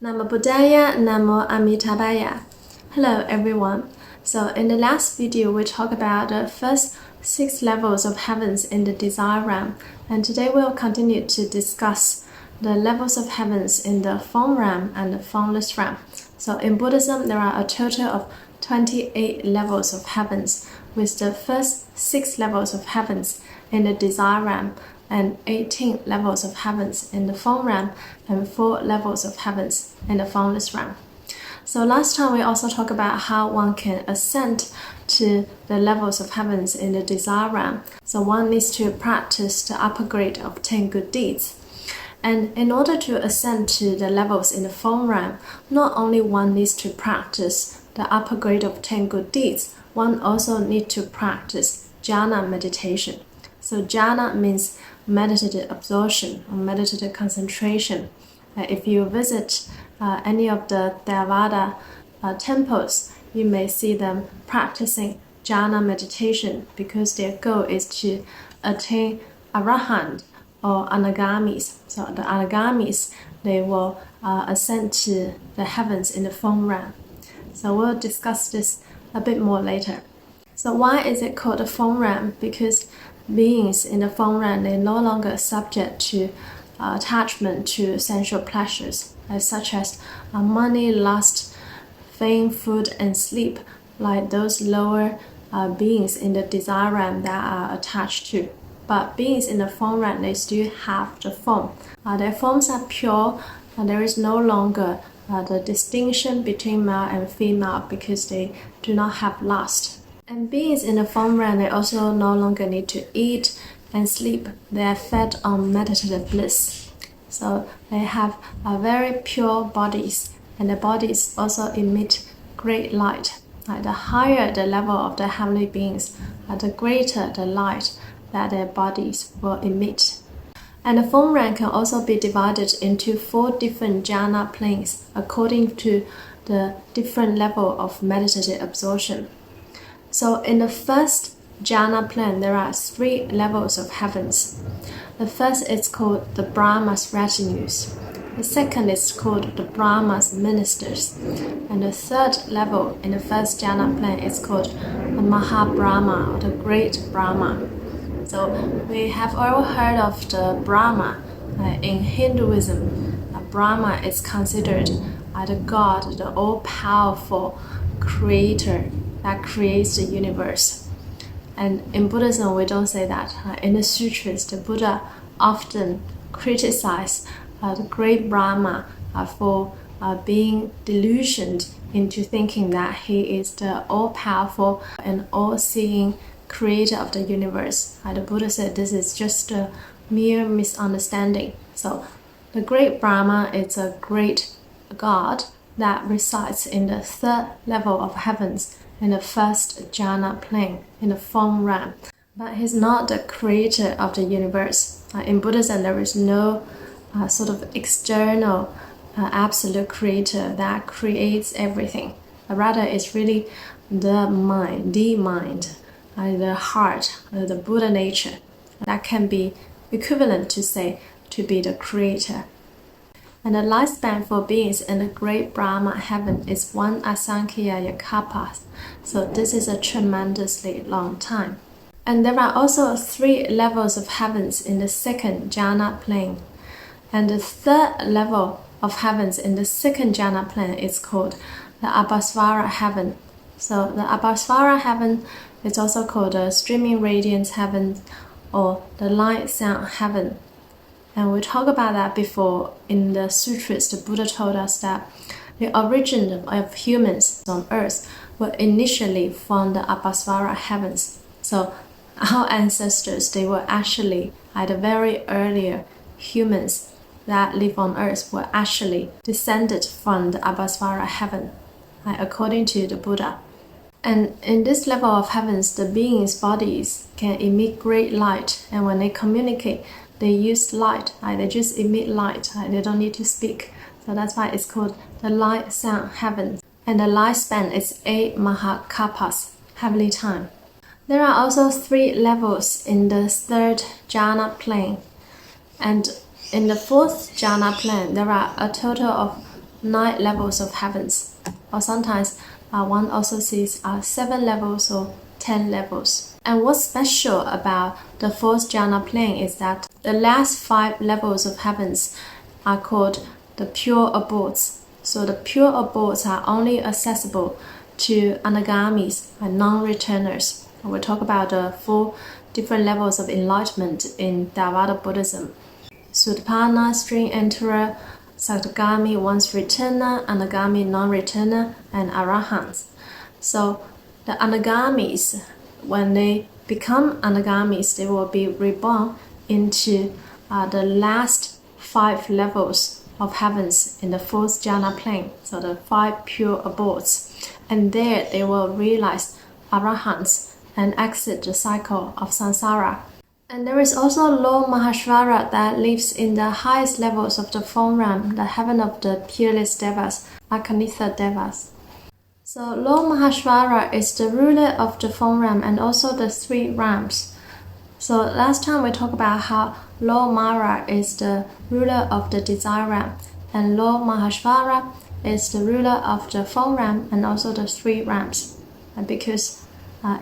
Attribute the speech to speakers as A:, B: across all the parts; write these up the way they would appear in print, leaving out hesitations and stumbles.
A: Namo Buddhaya, Namo Amitabha. Hello everyone. So in the last video we talked about the first 6 levels of heavens in the desire realm, and today we'll continue to discuss the levels of heavens in the form realm and the formless realm. So in Buddhism there are a total of 28 levels of heavens, with the first 6 levels of heavens in the desire realm and 18 levels of heavens in the form realm and 4 levels of heavens in the formless realm. So last time we also talked about how one can ascend to the levels of heavens in the desire realm. So one needs to practice the upper grade of 10 good deeds. And in order to ascend to the levels in the form realm, not only one needs to practice the upper grade of 10 good deeds, one also needs to practice Jana meditation. So Jana means meditative absorption or meditative concentration. If you visit any of the Theravada temples, you may see them practicing Jana meditation because their goal is to attain Arahant or Anagamis. So the Anagamis, they will ascend to the heavens in the form realm. So we'll discuss this a bit more later. So why is it called the form realm? Because beings in the form realm, they're no longer subject to attachment to sensual pleasures, such as money, lust, fame, food, and sleep, like those lower beings in the desire realm that are attached to. But beings in the form realm, they still have the form. Their forms are pure, and there is no longer the distinction between male and female because they do not have lust. And beings in the form realm, they also no longer need to eat and sleep. They are fed on meditative bliss. So they have very pure bodies, and the bodies also emit great light. The higher the level of the heavenly beings, the greater the light that their bodies will emit. And the form realm can also be divided into 4 different jhana planes according to the different level of meditative absorption. So in the first jhana plane, there are 3 levels of heavens. The first is called the Brahma's retinues. The second is called the Brahma's ministers. And the third level in the first jhana plane is called the Mahabrahma, or the Great Brahma. So we have all heard of the Brahma. In Hinduism, Brahma is considered the God, the all-powerful creator that creates the universe. And in Buddhism, we don't say that. In the sutras, the Buddha often criticized the great Brahma for being delusioned into thinking that he is the all-powerful and all-seeing creator of the universe. The Buddha said this is just a mere misunderstanding. So the great Brahma is a great God that resides in the 3rd level of heavens in the first jhana plane, in the form realm. But he's not the creator of the universe. In Buddhism, there is no sort of external absolute creator that creates everything. Rather, it's really the mind, the heart, the Buddha nature that can be equivalent to say to be the creator. And the lifespan for beings in the great Brahma heaven is 1 asankhya kalpa. So this is a tremendously long time. And there are also 3 levels of heavens in the 2nd jhana plane. And the 3rd level of heavens in the 2nd jhana plane is called the Abhasvara heaven. So the Abhasvara heaven is also called the streaming radiance heaven or the light sound heaven. And we talked about that before in the sutras. The Buddha told us that the origin of humans on earth were initially from the Abhasvara heavens. So our ancestors, they were actually the very earlier humans that live on earth were actually descended from the Abhasvara heaven, according to the Buddha. And in this level of heavens, the beings' bodies can emit great light, and when they communicate, they use light. They just emit light. They don't need to speak. So that's why it's called the light sound heaven. And the lifespan is 8 mahakalpas, heavenly time. There are also 3 levels in the 3rd jhana plane. And in the 4th jhana plane, there are a total of 9 levels of heavens, or sometimes one also sees 7 levels or 10 levels. And what's special about the 4th jhana plane is that the last 5 levels of heavens are called the pure abodes. So the pure abodes are only accessible to anagamis and non-returners. We'll talk about the 4 different levels of enlightenment in Theravada Buddhism. Sotapanna, string enterer, Sakadagami, once returner, Anagami, non-returner, and Arahants. So the Anagamis, when they become Anagamis, they will be reborn into the last 5 levels of heavens in the 4th jhana plane, so the 5 pure abodes. And there they will realize Arahants and exit the cycle of Samsara. And there is also Lord Maheshvara that lives in the highest levels of the form realm, the heaven of the peerless devas, Akanitha devas. So Lord Maheshvara is the ruler of the form realm and also the 3 realms. So last time we talked about how Lord Mara is the ruler of the desire realm, and Lord Maheshvara is the ruler of the form realm and also the 3 realms. And because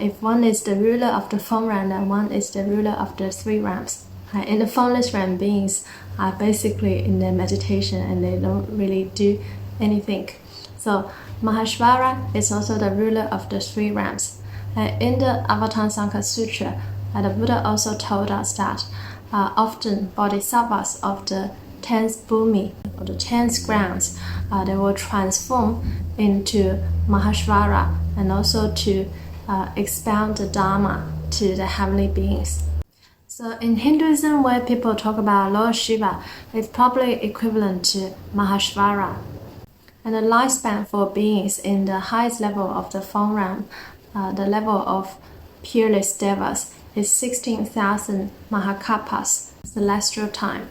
A: if one is the ruler of the form realm, then one is the ruler of the 3 realms. In the formless realm, beings are basically in their meditation and they don't really do anything. So Maheshvara is also the ruler of the 3 realms. In the Avatamsaka Sutra, the Buddha also told us that often bodhisattvas of the 10th bhumi, or the 10th grounds, they will transform into Maheshvara and also to expound the Dharma to the heavenly beings. So in Hinduism, where people talk about Lord Shiva, it's probably equivalent to Maheshvara. And the lifespan for beings in the highest level of the form realm, the level of peerless devas, is 16,000 Mahakapas, celestial time.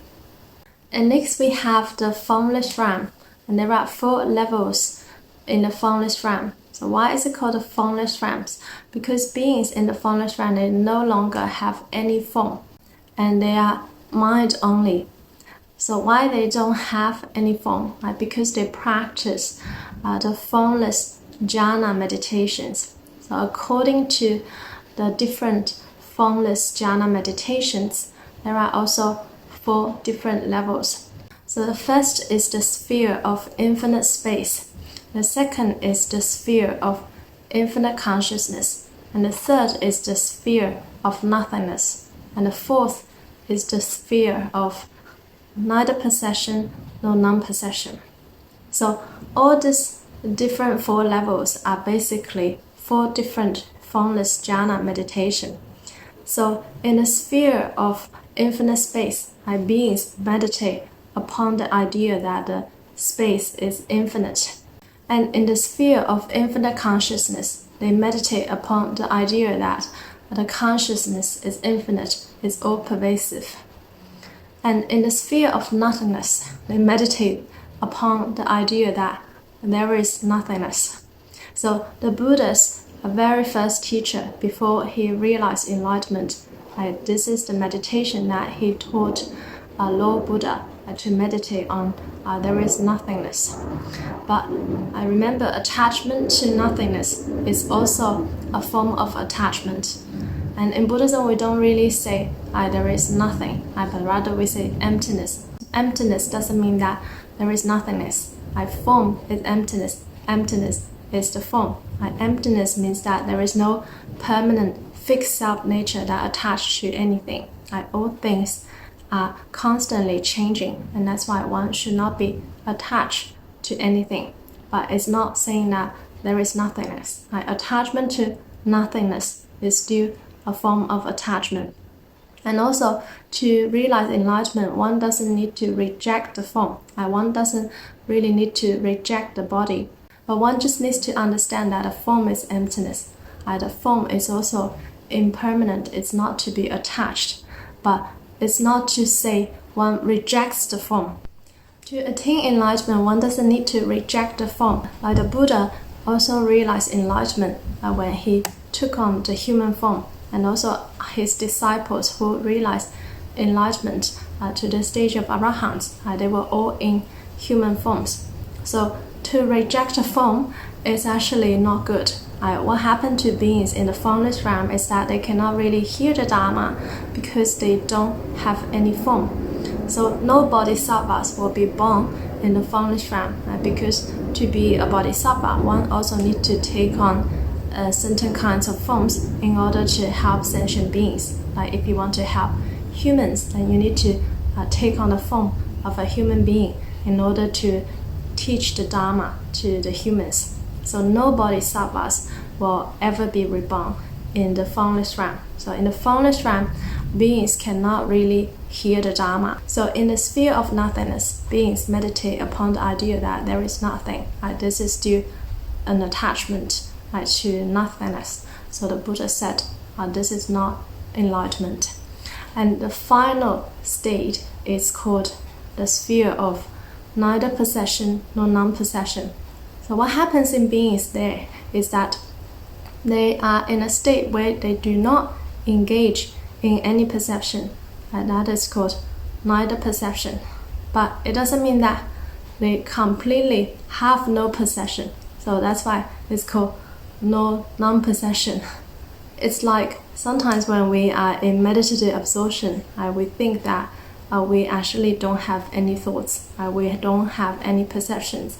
A: And next we have the formless realm, and there are 4 levels in the formless realm. So why is it called the formless realms? Because beings in the formless realm, they no longer have any form, and they are mind only. So why they don't have any form? Because they practice the formless jhana meditations. So according to the different formless jhana meditations, there are also 4 different levels. So the first is the sphere of infinite space. The second is the sphere of infinite consciousness. And the third is the sphere of nothingness. And the fourth is the sphere of neither possession nor non-possession. So all these different 4 levels are basically 4 different formless jhana meditation. So in the sphere of infinite space, beings meditate upon the idea that the space is infinite. And in the sphere of infinite consciousness, they meditate upon the idea that the consciousness is infinite, is all-pervasive. And in the sphere of nothingness, they meditate upon the idea that there is nothingness. So the Buddha's very first teacher, before he realized enlightenment, this is the meditation that he taught Lord Buddha to meditate on. There is nothingness. But I remember attachment to nothingness is also a form of attachment. And in Buddhism, we don't really say there is nothing, but rather we say emptiness. Emptiness doesn't mean that there is nothingness. Form is emptiness. Emptiness is the form. Emptiness means that there is no permanent fixed self-nature that attached to anything. All things are constantly changing, and that's why one should not be attached to anything. But it's not saying that there is nothingness. Attachment to nothingness is still a form of attachment. And also, to realize enlightenment, one doesn't need to reject the form. One doesn't really need to reject the body. But one just needs to understand that the form is emptiness. The form is also impermanent. It's not to be attached. But it's not to say one rejects the form. To attain enlightenment, one doesn't need to reject the form. The Buddha also realized enlightenment when he took on the human form. And also his disciples who realized enlightenment to the stage of arahants, they were all in human forms. So to reject the form is actually not good. What happened to beings in the formless realm is that they cannot really hear the Dharma because they don't have any form. So no bodhisattvas will be born in the formless realm, because to be a bodhisattva, one also needs to take on certain kinds of forms in order to help sentient beings. Like if you want to help humans, then you need to take on the form of a human being in order to teach the Dharma to the humans. So no bodhisattvas will ever be reborn in the formless realm. So in the formless realm, beings cannot really hear the Dharma. So in the sphere of nothingness, beings meditate upon the idea that there is nothing. This is still an attachment to nothingness. So the Buddha said, this is not enlightenment. And the final state is called the sphere of neither possession nor non-possession. So what happens in beings there is that they are in a state where they do not engage in any perception, and that is called neither perception. But it doesn't mean that they completely have no possession. So that's why it's called no non-possession. It's like sometimes when we are in meditative absorption, we think that we actually don't have any thoughts, we don't have any perceptions.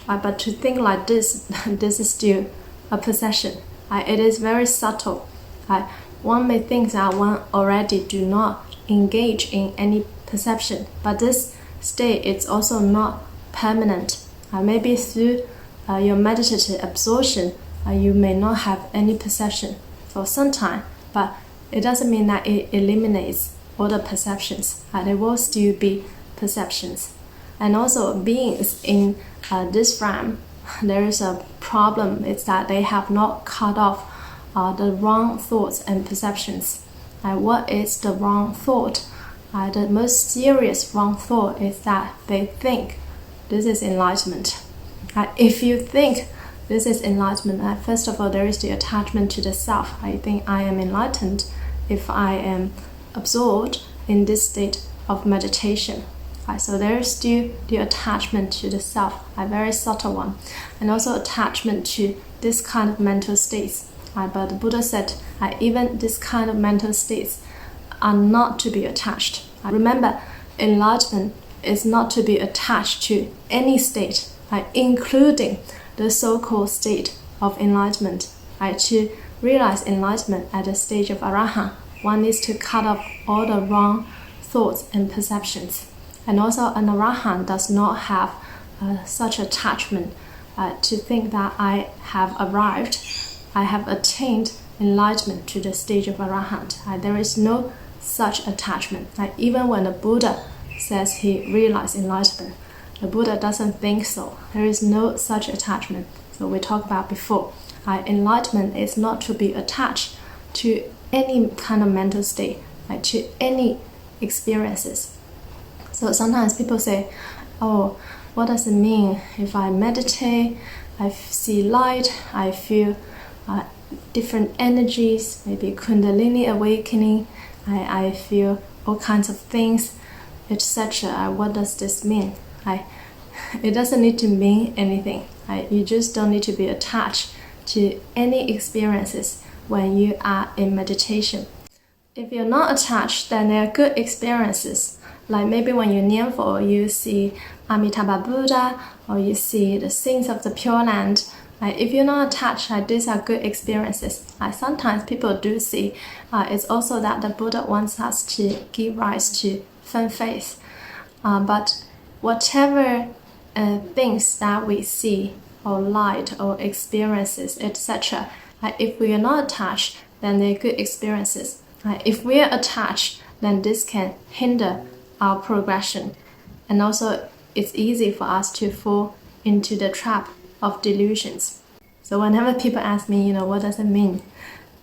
A: But to think like this, this is still a possession. It is very subtle. One may think that one already do not engage in any perception, but this state is also not permanent. Maybe through your meditative absorption, you may not have any perception for some time, but it doesn't mean that it eliminates all the perceptions. There will still be perceptions. And also beings in this realm, there is a problem. It's that they have not cut off the wrong thoughts and perceptions. What is the wrong thought? The most serious wrong thought is that they think this is enlightenment. If you think this is enlightenment, first of all, there is the attachment to the self. I think I am enlightened if I am absorbed in this state of meditation. So there is still the attachment to the self, a very subtle one, and also attachment to this kind of mental states. But the Buddha said even this kind of mental states are not to be attached. Remember, enlightenment is not to be attached to any state, including the so-called state of enlightenment. To realize enlightenment at the stage of Arahant, one needs to cut off all the wrong thoughts and perceptions. And also an Arahant does not have such attachment to think that I have arrived, I have attained enlightenment to the stage of Arahant. There is no such attachment. Even when the Buddha says he realized enlightenment, the Buddha doesn't think so. There is no such attachment. So we talked about before. Enlightenment is not to be attached to any kind of mental state, to any experiences. So sometimes people say, oh, what does it mean if I meditate, I see light, I feel different energies, maybe Kundalini awakening, I feel all kinds of things, etc. What does this mean? It doesn't need to mean anything. You just don't need to be attached to any experiences when you are in meditation. If you're not attached, then there are good experiences. Like maybe when you Nianfo, you see Amitabha Buddha, or you see the saints of the Pure Land. If you're not attached, these are good experiences. Sometimes people do see it's also that the Buddha wants us to give rise to firm faith. But whatever things that we see, or light, or experiences, etc., if we are not attached, then they're good experiences. If we are attached, then this can hinder our progression. And also, it's easy for us to fall into the trap of delusions. So whenever people ask me, what does it mean?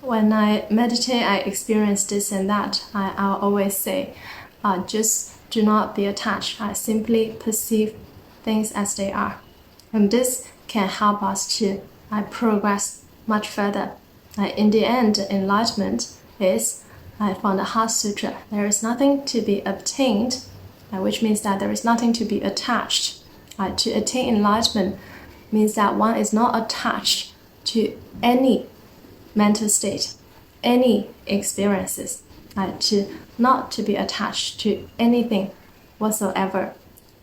A: When I meditate, I experience this and that. I'll always say, just do not be attached. I simply perceive things as they are. And this can help us to progress much further. In the end, enlightenment is, from the Heart Sutra, there is nothing to be obtained, which means that there is nothing to be attached. To attain enlightenment means that one is not attached to any mental state, any experiences, not to be attached to anything whatsoever,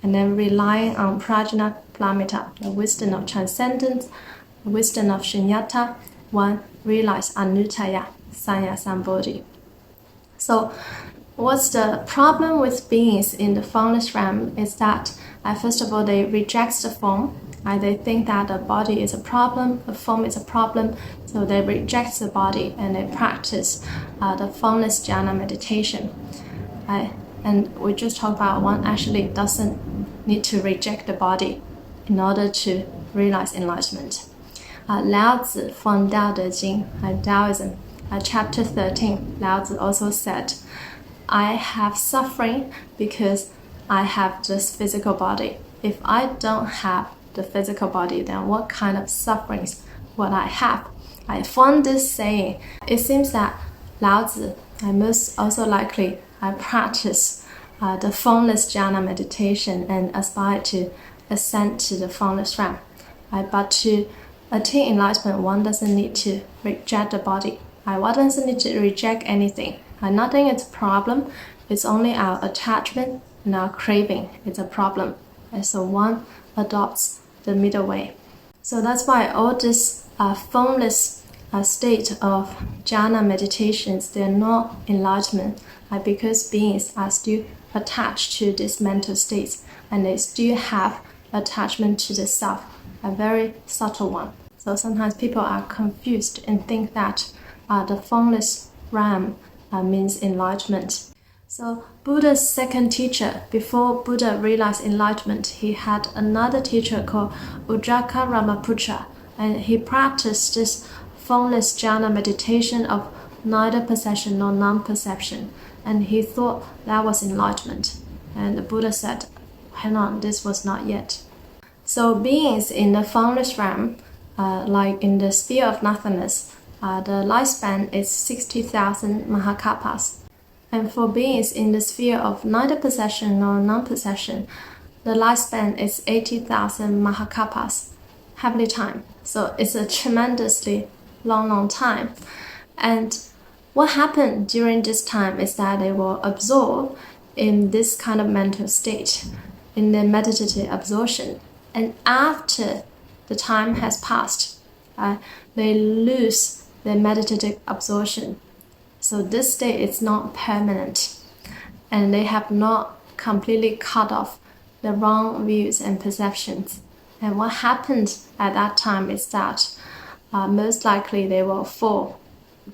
A: and then relying on prajna paramita, the wisdom of transcendence, the wisdom of shunyata, one realizes anuttaya, sanya sambodhi. So what's the problem with beings in the formless realm is that first of all, they reject the form. They think that the body is a problem, the form is a problem, so they reject the body and they practice the formless jhana meditation. And we just talked about one actually doesn't need to reject the body in order to realize enlightenment. Lao Tzu from Tao Te Ching, Taoism, chapter 13, Lao Tzu also said, I have suffering because I have this physical body. If I don't have the physical body, then what kind of sufferings would I have? From this saying, it seems that Lao Tzu most also likely practice the formless jhana meditation and aspire to ascend to the formless realm. But to attain enlightenment, one doesn't need to reject the body. One doesn't need to reject anything. Nothing is a problem. It's only our attachment and our craving is a problem. And so one adopts the middle way. So that's why all this formless state of jhana meditations, they're not enlightenment, because beings are still attached to these mental states and they still have attachment to the self, a very subtle one. So sometimes people are confused and think that the formless realm means enlightenment. So Buddha's second teacher, before Buddha realized enlightenment, he had another teacher called Ujjaka Ramaputra, and he practiced this formless jhana meditation of neither perception nor non-perception, and he thought that was enlightenment. And the Buddha said, hang on, this was not yet. So beings in the formless realm, like in the sphere of nothingness, the lifespan is 60,000 mahakalpas. And for beings in the sphere of neither perception nor non-perception, the lifespan is 80,000 mahakalpas, heavenly time. So it's a tremendously long time. And what happened during this time is that they will absorb in this kind of mental state, in the meditative absorption. And after the time has passed, they lose their meditative absorption. So this state is not permanent, and they have not completely cut off the wrong views and perceptions. And what happens at that time is that most likely they will fall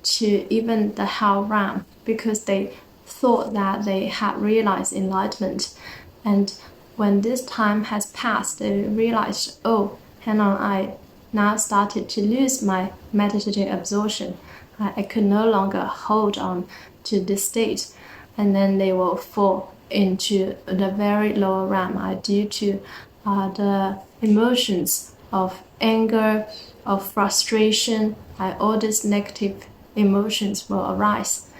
A: to even the hell realm because they thought that they had realized enlightenment. And when this time has passed, they realized, oh, hang on, I now started to lose my meditative absorption. I could no longer hold on to this state, and then they will fall into the very lower realm due to the emotions of anger, of frustration. All these negative emotions will arise,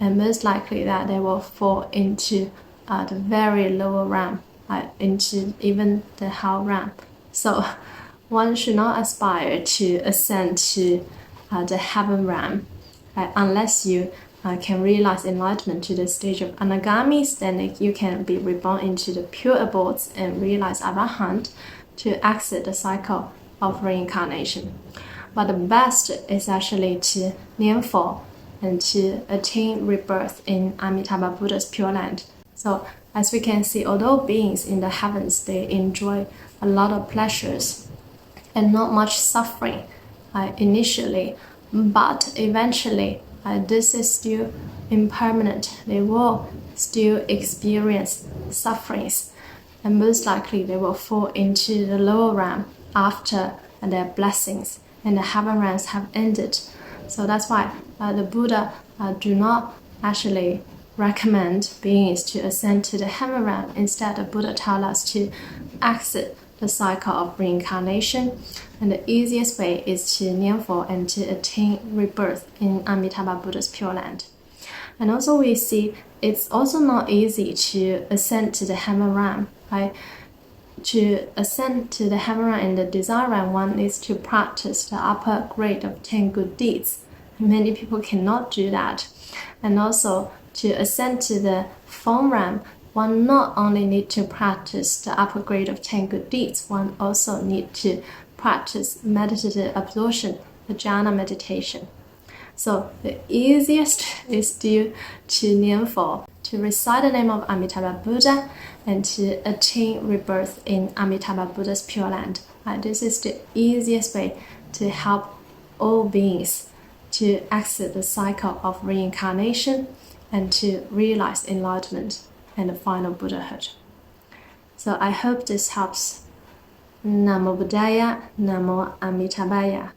A: and most likely that they will fall into the very lower realm, into even the hell realm. So one should not aspire to ascend to the heaven realm unless you can realize enlightenment to the stage of anagamis. Then you can be reborn into the pure abodes and realize arahant to exit the cycle of reincarnation. But the best is actually to Nianfo and to attain rebirth in Amitabha Buddha's Pure Land. So as we can see, although beings in the heavens, they enjoy a lot of pleasures and not much suffering initially, but eventually this is still impermanent. They will still experience sufferings, and most likely they will fall into the lower realm after their blessings and the heaven realms have ended. So that's why the Buddha do not actually recommend beings to ascend to the heaven realm. Instead, the Buddha tells us to exit the cycle of reincarnation, and the easiest way is to Nianfo and to attain rebirth in Amitabha Buddha's Pure Land. And also we see it's also not easy to ascend to the heaven realm. to ascend to the heaven realm and the desire realm, one needs to practice the upper grade of 10 good deeds. Many people cannot do that. And also, to ascend to the form realm, one not only need to practice the upper grade of 10 good deeds, one also need to practice meditative absorption, the Jana meditation. So the easiest is due to Nianfo, to recite the name of Amitabha Buddha and to attain rebirth in Amitabha Buddha's Pure Land. This is the easiest way to help all beings to exit the cycle of reincarnation and to realize enlightenment and the final Buddhahood. So I hope this helps. Namo Buddhaya, Namo Amitabhaya.